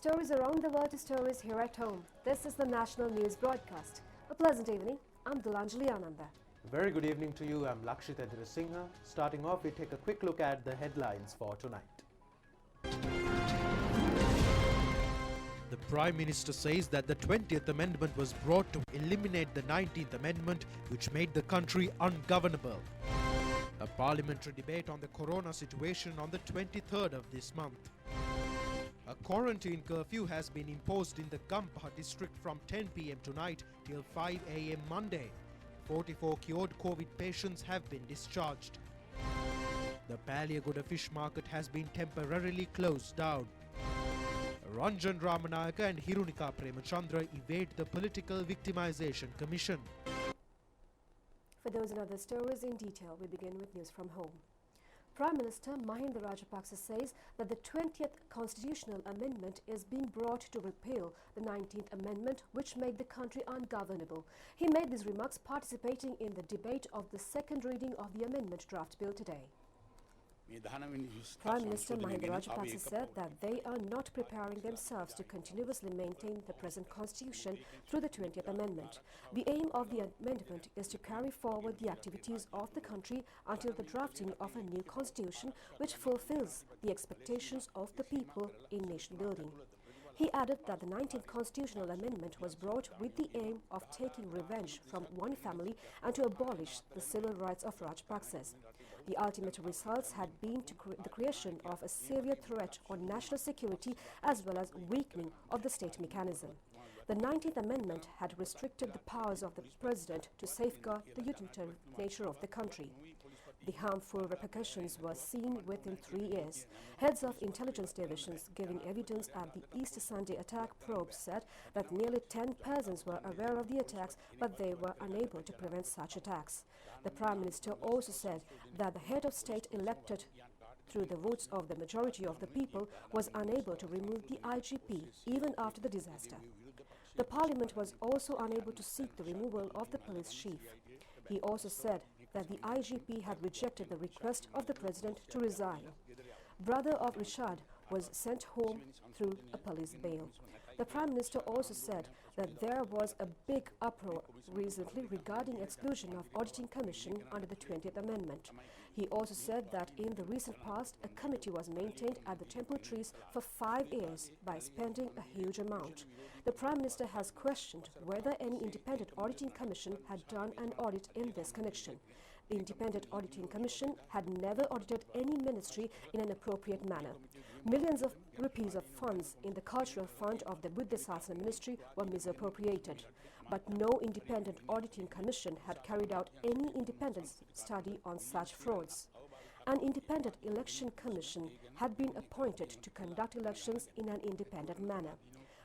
Stories around the world to stories here at home. This is the National News Broadcast. A pleasant evening. I'm Dulanjali Ananda. Very good evening to you. I'm Lakshita Singha. Starting off, we take a quick look at the headlines for tonight. The Prime Minister says that the 20th Amendment was brought to eliminate the 19th Amendment, which made the country ungovernable. A parliamentary debate on the corona situation on the 23rd of this month. A quarantine curfew has been imposed in the Gampaha district from 10 p.m. tonight till 5 a.m. Monday. 44 cured COVID patients have been discharged. The Paliagoda fish market has been temporarily closed down. Ranjan Ramanayaka and Hirunika Premachandra evade the Political Victimization Commission. For those and other stories in detail, we begin with news from home. Prime Minister Mahinda Rajapaksa says that the 20th Constitutional Amendment is being brought to repeal the 19th Amendment, which made the country ungovernable. He made these remarks participating in the debate of the second reading of the amendment draft bill today. Prime Minister Mahinda Rajapaksa said that they are not preparing themselves to continuously maintain the present constitution through the 20th Amendment. The aim of the amendment is to carry forward the activities of the country until the drafting of a new constitution which fulfills the expectations of the people in nation building. He added that the 19th Constitutional Amendment was brought with the aim of taking revenge from one family and to abolish the civil rights of Rajapaksas. The ultimate results had been the creation of a severe threat on national security as well as weakening of the state mechanism. The 19th Amendment had restricted the powers of the president to safeguard the unitary nature of the country. The harmful repercussions were seen within 3 years. Heads of intelligence divisions giving evidence at the Easter Sunday attack probe said that nearly 10 persons were aware of the attacks, but they were unable to prevent such attacks. The Prime Minister also said that the head of state elected through the votes of the majority of the people was unable to remove the IGP even after the disaster. The Parliament was also unable to seek the removal of the police chief. He also said that the IGP had rejected the request of the President to resign. Brother of Rishad was sent home through a police bail. The Prime Minister also said that there was a big uproar recently regarding exclusion of Auditing Commission under the 20th Amendment. He also said that in the recent past, a committee was maintained at the temple trees for 5 years by spending a huge amount. The Prime Minister has questioned whether any independent auditing commission had done an audit in this connection. The Independent Auditing Commission had never audited any ministry in an appropriate manner. Millions of rupees of funds in the Cultural Fund of the Buddhasasana Ministry were misappropriated. But no independent auditing commission had carried out any independent study on such frauds. An independent election commission had been appointed to conduct elections in an independent manner.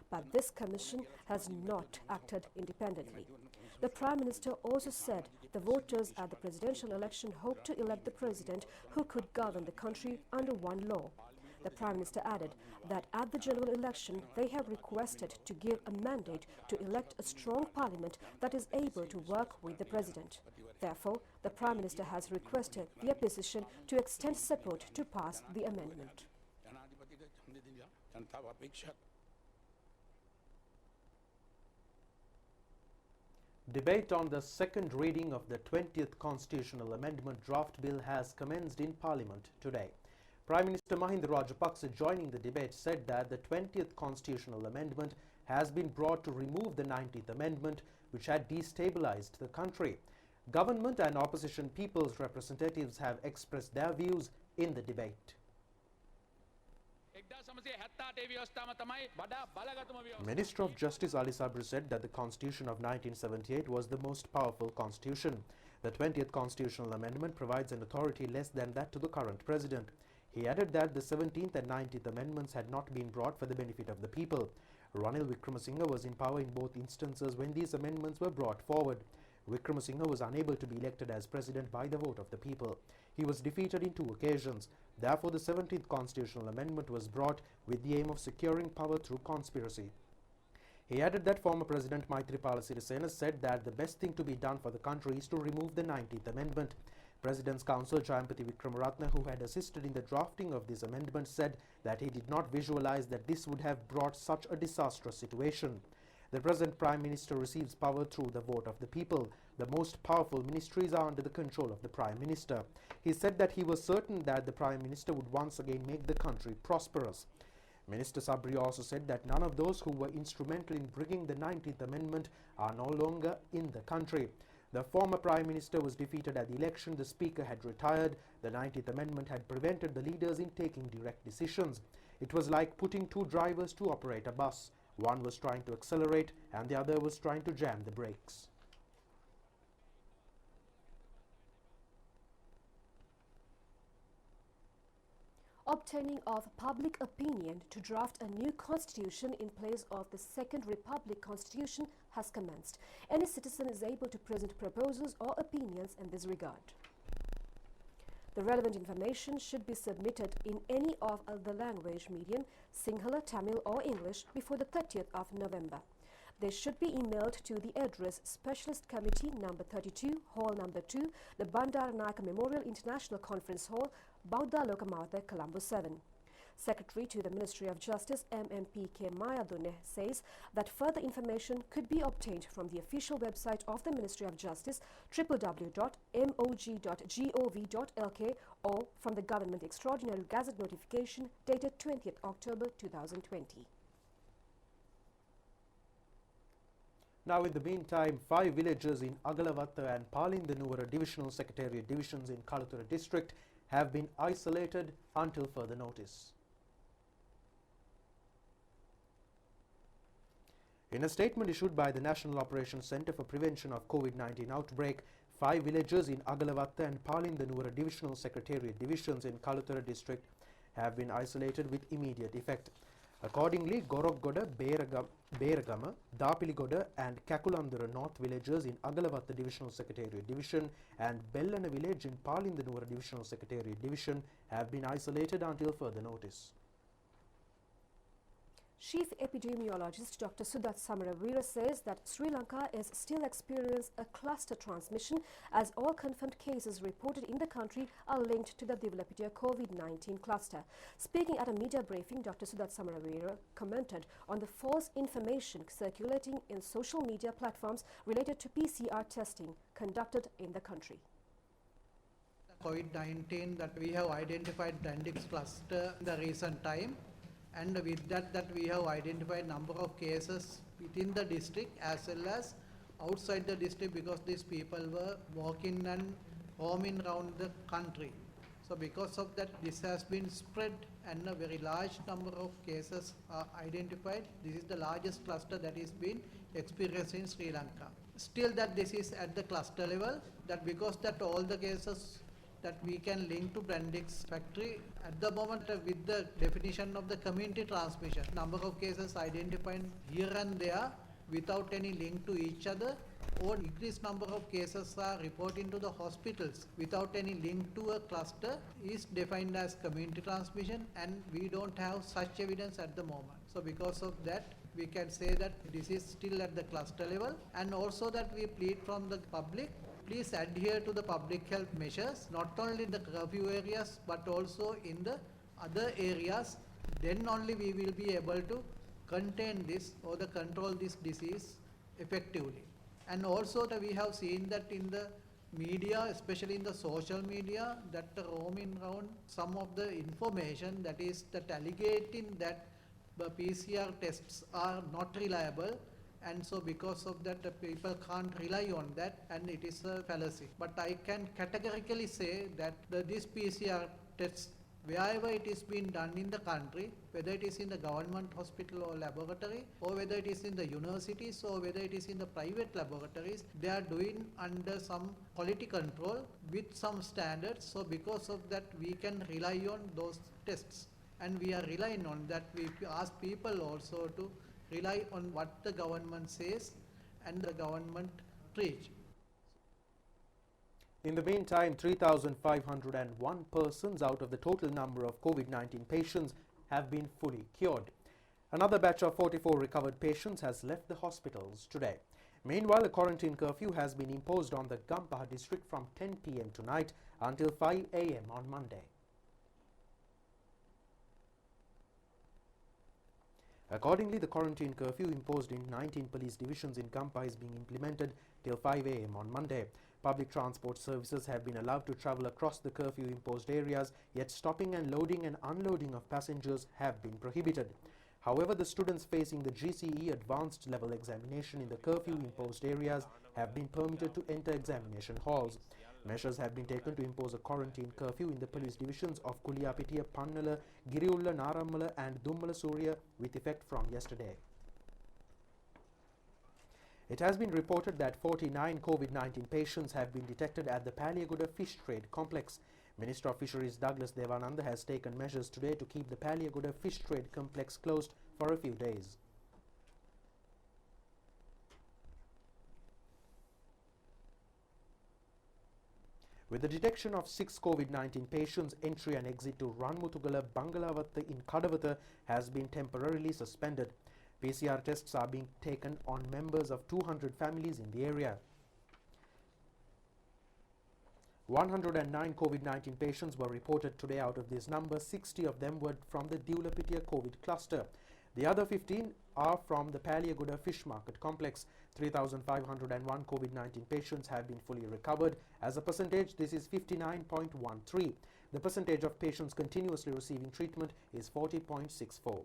But this commission has not acted independently. The Prime Minister also said the voters at the presidential election hoped to elect the president who could govern the country under one law. The Prime Minister added that at the general election they have requested to give a mandate to elect a strong parliament that is able to work with the president. Therefore, the Prime Minister has requested the opposition to extend support to pass the amendment. Debate on the second reading of the 20th Constitutional Amendment draft bill has commenced in Parliament today. Prime Minister Mahinda Rajapaksa, joining the debate, said that the 20th Constitutional Amendment has been brought to remove the 19th Amendment, which had destabilized the country. Government and opposition people's representatives have expressed their views in the debate. Minister of Justice Ali Sabri said that the Constitution of 1978 was the most powerful constitution. The 20th Constitutional Amendment provides an authority less than that to the current president. He added that the 17th and 19th Amendments had not been brought for the benefit of the people. Ranil Wickremesinghe was in power in both instances when these amendments were brought forward. Wickremesinghe was unable to be elected as president by the vote of the people. He was defeated in 2 occasions. Therefore, the 17th Constitutional Amendment was brought with the aim of securing power through conspiracy. He added that former President Maithripala Sirisena said that the best thing to be done for the country is to remove the 19th Amendment. President's counsel Jayampati Wickramaratne, who had assisted in the drafting of this amendment, said that he did not visualize that this would have brought such a disastrous situation. The present Prime Minister receives power through the vote of the people. The most powerful ministries are under the control of the Prime Minister. He said that he was certain that the Prime Minister would once again make the country prosperous. Minister Sabri also said that none of those who were instrumental in bringing the 19th Amendment are no longer in the country. The former Prime Minister was defeated at the election, the Speaker had retired, the 19th Amendment had prevented the leaders in taking direct decisions. It was like putting two drivers to operate a bus. One was trying to accelerate and the other was trying to jam the brakes. Obtaining of public opinion to draft a new constitution in place of the Second Republic Constitution has commenced. Any citizen is able to present proposals or opinions in this regard. The relevant information should be submitted in any of the language medium, Sinhala, Tamil or English, before the 30th of November. They should be emailed to the address Specialist Committee number 32, Hall number 2, the Bandaranayake Memorial International Conference Hall, Bauda Lokamatha, Colombo 7. Secretary to the Ministry of Justice MMPK Mayadune says that further information could be obtained from the official website of the Ministry of Justice www.mog.gov.lk or from the Government Extraordinary Gazette notification dated 20th October 2020. Now, in the meantime, 5 villages in Agalavatta and Palindanuvara Divisional Secretariat divisions in Kalathura district have been isolated until further notice. In a statement issued by the National Operations Centre for Prevention of COVID-19 outbreak, 5 villages in Agalavatta and Palindanuvara Divisional Secretariat divisions in Kalathura district have been isolated with immediate effect. Accordingly, Gorokgoda, Beragama, Dapiligoda and Kakulandura North villages in Agalavatta Divisional Secretariat Division and Bellana village in Palindanuvara Divisional Secretariat Division have been isolated until further notice. Chief Epidemiologist Dr. Sudat Samaravira says that Sri Lanka is still experiencing a cluster transmission as all confirmed cases reported in the country are linked to the Divulapitiya COVID-19 cluster. Speaking at a media briefing, Dr. Sudat Samaravira commented on the false information circulating in social media platforms related to PCR testing conducted in the country. COVID-19 that we have identified Dandix cluster in the recent time. And with that we have identified number of cases within the district as well as outside the district because these people were walking and roaming around the country. So because of that, this has been spread and a very large number of cases are identified. This is the largest cluster that is being experienced in Sri Lanka. Still that this is at the cluster level, that because that all the cases that we can link to Brandix factory at the moment with the definition of the community transmission. Number of cases identified here and there without any link to each other, or increased number of cases are reported to the hospitals without any link to a cluster is defined as community transmission, and we don't have such evidence at the moment. So because of that, we can say that this is still at the cluster level, and also that we plead from the public, please adhere to the public health measures, not only in the curfew areas but also in the other areas. Then only we will be able to contain this or the control this disease effectively. And also that we have seen that in the media, especially in the social media, that roaming around some of the information that is that alleging that the PCR tests are not reliable. And so because of that, the people can't rely on that, and it is a fallacy. But I can categorically say that these PCR tests, wherever it is being done in the country, whether it is in the government hospital or laboratory, or whether it is in the universities, or whether it is in the private laboratories, they are doing under some quality control with some standards. So because of that, we can rely on those tests. And we are relying on that. We ask people also to rely on what the government says and the government preach. In the meantime, 3,501 persons out of the total number of COVID-19 patients have been fully cured. Another batch of 44 recovered patients has left the hospitals today. Meanwhile, a quarantine curfew has been imposed on the Gampaha district from 10 p.m. tonight until 5 a.m. on Monday. Accordingly, the quarantine curfew imposed in 19 police divisions in Gampaha is being implemented till 5 a.m. on Monday. Public transport services have been allowed to travel across the curfew-imposed areas, yet stopping and loading and unloading of passengers have been prohibited. However, the students facing the GCE advanced level examination in the curfew-imposed areas have been permitted to enter examination halls. Measures have been taken to impose a quarantine curfew in the police divisions of Kuliyapitiya, Pannala, Giriulla, Narammala and Dummala Surya with effect from yesterday. It has been reported that 49 COVID-19 patients have been detected at the Paliaguda Fish Trade Complex. Minister of Fisheries Douglas Devananda has taken measures today to keep the Paliaguda Fish Trade Complex closed for a few days. With the detection of 6 COVID-19 patients, entry and exit to Ranmutugala Bangalavatta in Kadavata has been temporarily suspended. PCR tests are being taken on members of 200 families in the area. 109 COVID-19 patients were reported today. Out of this number, 60 of them were from the Dewlapitiya COVID cluster. The other 15 are from the Paliaguda Fish Market Complex. 3,501 COVID-19 patients have been fully recovered. As a percentage, this is 59.13. The percentage of patients continuously receiving treatment is 40.64.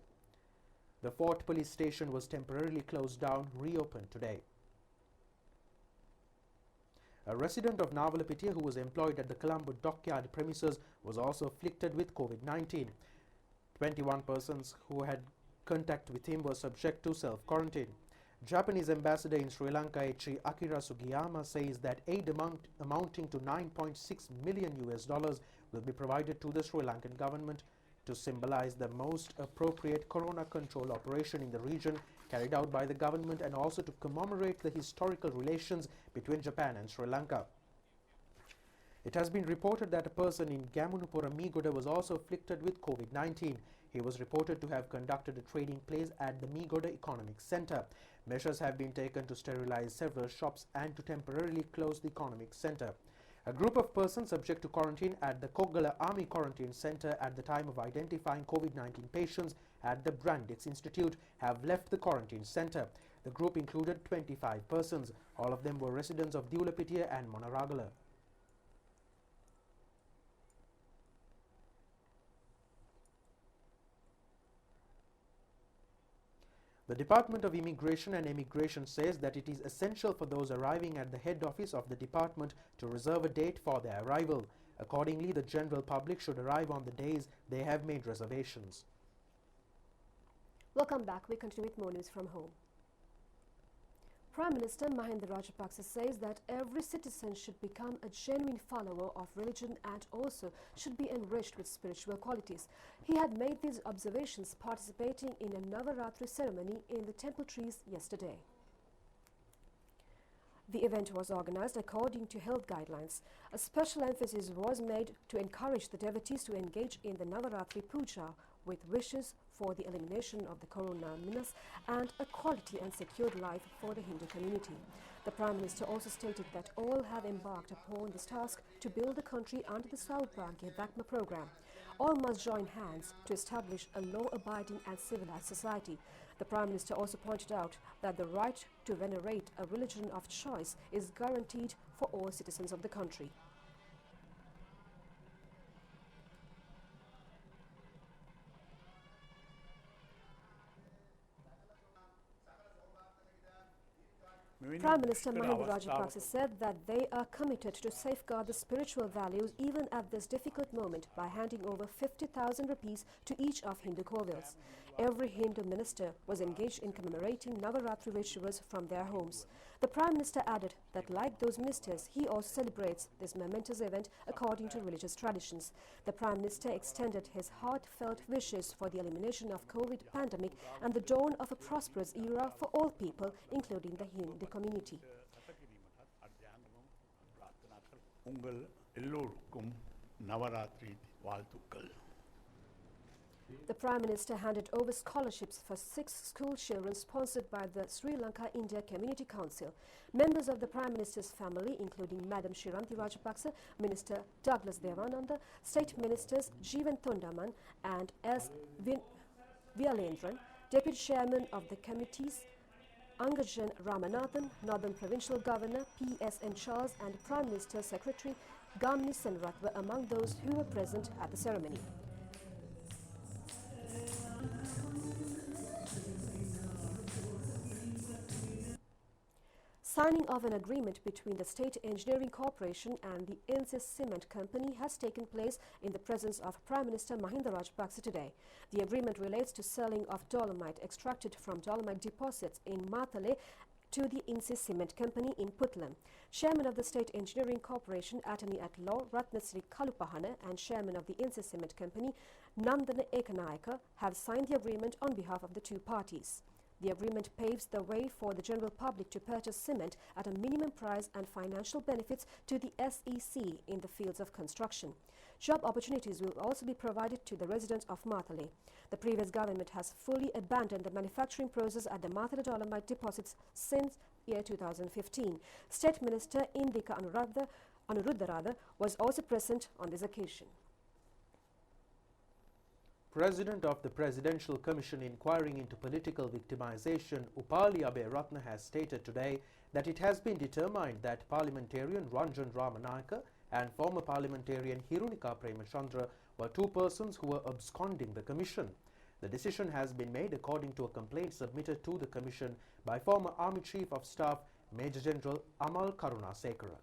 The Fort Police Station was temporarily closed down, reopened today. A resident of Navalapitiya who was employed at the Colombo dockyard premises was also afflicted with COVID-19. 21 persons who had contact with him were subject to self-quarantine. Japanese ambassador in Sri Lanka, Echi Akira Sugiyama, says that aid amounting to $9.6 million will be provided to the Sri Lankan government to symbolize the most appropriate corona control operation in the region carried out by the government and also to commemorate the historical relations between Japan and Sri Lanka. It has been reported that a person in Gamunupura Meegoda was also afflicted with COVID-19. He was reported to have conducted a trading place at the Meegoda Economic Centre. Measures have been taken to sterilize several shops and to temporarily close the economic centre. A group of persons subject to quarantine at the Koggala Army Quarantine Centre at the time of identifying COVID-19 patients at the Brandix Institute have left the quarantine centre. The group included 25 persons. All of them were residents of Dewlapitiya and Monaragala. The Department of Immigration and Emigration says that it is essential for those arriving at the head office of the department to reserve a date for their arrival. Accordingly, the general public should arrive on the days they have made reservations. Welcome back. We continue with more news from home. Prime Minister Mahinda Rajapaksa says that every citizen should become a genuine follower of religion and also should be enriched with spiritual qualities. He had made these observations participating in a Navaratri ceremony in the temple trees yesterday. The event was organized according to health guidelines. A special emphasis was made to encourage the devotees to engage in the Navaratri puja with wishes for the elimination of the corona menace and a quality and secured life for the Hindu community. The Prime Minister also stated that all have embarked upon this task to build the country under the Saubhagya Dakma program. All must join hands to establish a law-abiding and civilized society. The Prime Minister also pointed out that the right to venerate a religion of choice is guaranteed for all citizens of the country. Prime Minister Mahinda Rajapaksa said that they are committed to safeguard the spiritual values even at this difficult moment by handing over 50,000 rupees to each of Hindu Kovils. Every Hindu minister was engaged in commemorating Navaratri rituals from their homes. The Prime Minister added that like those ministers, he also celebrates this momentous event according to religious traditions. The Prime Minister extended his heartfelt wishes for the elimination of COVID pandemic and the dawn of a prosperous era for all people, including the Hindu community. The Prime Minister handed over scholarships for 6 school children sponsored by the Sri Lanka India Community Council. Members of the Prime Minister's family, including Madam Shiranti Rajapaksa, Minister Douglas Devananda, State Ministers Jeevan Thondaman and S. Vyalendran, Deputy Chairman of the committees Angajan Ramanathan, Northern Provincial Governor P.S.N. Charles and Prime Minister's Secretary Gamni Senrath were among those who were present at the ceremony. Signing of an agreement between the State Engineering Corporation and the NC Cement Company has taken place in the presence of Prime Minister Mahinda Rajapaksa today. The agreement relates to selling of dolomite extracted from dolomite deposits in Mathale to the NC Cement Company in Putlam. Chairman of the State Engineering Corporation, Attorney at Law Ratnasri Kalupahana, and Chairman of the NC Cement Company, Nandana Ekanayaka, have signed the agreement on behalf of the two parties. The agreement paves the way for the general public to purchase cement at a minimum price and financial benefits to the SEC in the fields of construction. Job opportunities will also be provided to the residents of Mathale. The previous government has fully abandoned the manufacturing process at the Mathale dolomite deposits since year 2015. State Minister Indika Anuruddha was also present on this occasion. President of the Presidential Commission inquiring into political victimization, Upali Abeyaratne, has stated today that it has been determined that parliamentarian Ranjan Ramanayaka and former parliamentarian Hirunika Premachandra were two persons who were absconding the commission. The decision has been made according to a complaint submitted to the commission by former Army Chief of Staff Major General Amal Karunasekara.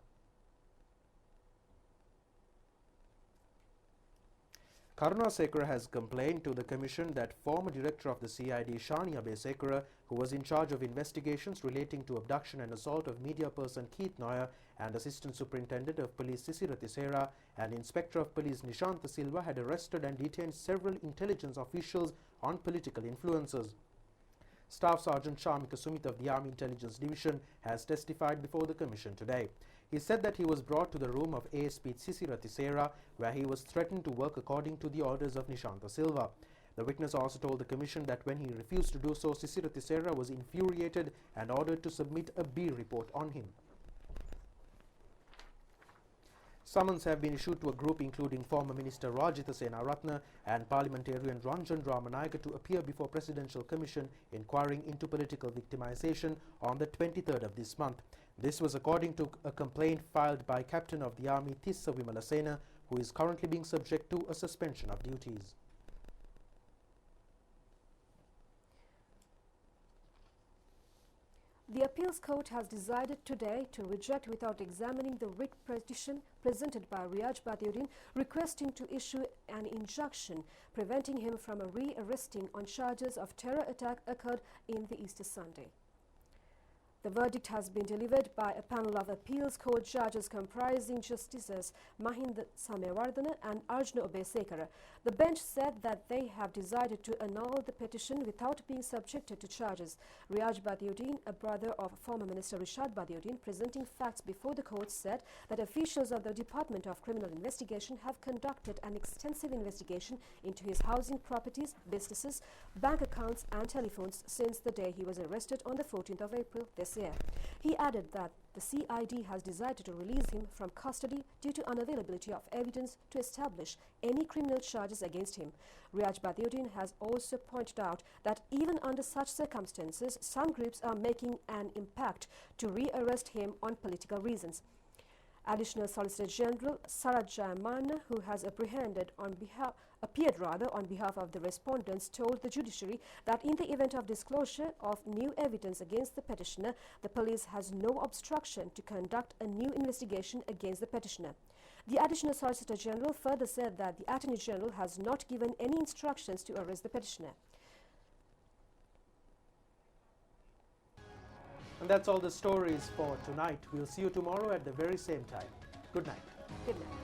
Karunasekara has complained to the Commission that former Director of the CID Shani Abesekara, who was in charge of investigations relating to abduction and assault of media person Keith Noyer, and Assistant Superintendent of Police Sisira Tisera and Inspector of Police Nishanta Silva, had arrested and detained several intelligence officials on political influences. Staff Sergeant Shamika Sumit of the Army Intelligence Division has testified before the Commission today. He said that he was brought to the room of ASP Sisira Tisera, where he was threatened to work according to the orders of Nishanta Silva. The witness also told the Commission that when he refused to do so, Sisira Tisera was infuriated and ordered to submit a B report on him. Summons have been issued to a group including former Minister Rajitha Senaratne and parliamentarian Ranjan Ramanayaka to appear before Presidential Commission inquiring into political victimization on the 23rd of this month. This was according to a complaint filed by Captain of the Army Tissa Vimalasena, who is currently being subject to a suspension of duties. The Appeals Court has decided today to reject without examining the writ petition presented by Riaj Badiuddin requesting to issue an injunction preventing him from re-arresting on charges of terror attack occurred in the Easter Sunday. The verdict has been delivered by a panel of appeals court judges comprising Justices Mahinda Samewardana and Arjuna Obesekara. The bench said that they have decided to annul the petition without being subjected to charges. Riaj Badiuddin, a brother of former Minister Rishad Badiuddin, presenting facts before the court, said that officials of the Department of Criminal Investigation have conducted an extensive investigation into his housing properties, businesses, bank accounts and telephones since the day he was arrested on the 14th of April this year. He added that the CID has decided to release him from custody due to unavailability of evidence to establish any criminal charges against him. Riaj Badiuddin has also pointed out that even under such circumstances, some groups are making an impact to re-arrest him on political reasons. Additional Solicitor General Saraj Jayamana, who has appeared on behalf of the respondents, told the judiciary that in the event of disclosure of new evidence against the petitioner, the police has no obstruction to conduct a new investigation against the petitioner. The Additional Solicitor General further said that the Attorney General has not given any instructions to arrest the petitioner. And that's all the stories for tonight. We'll see you tomorrow at the very same time. Good night. Good night.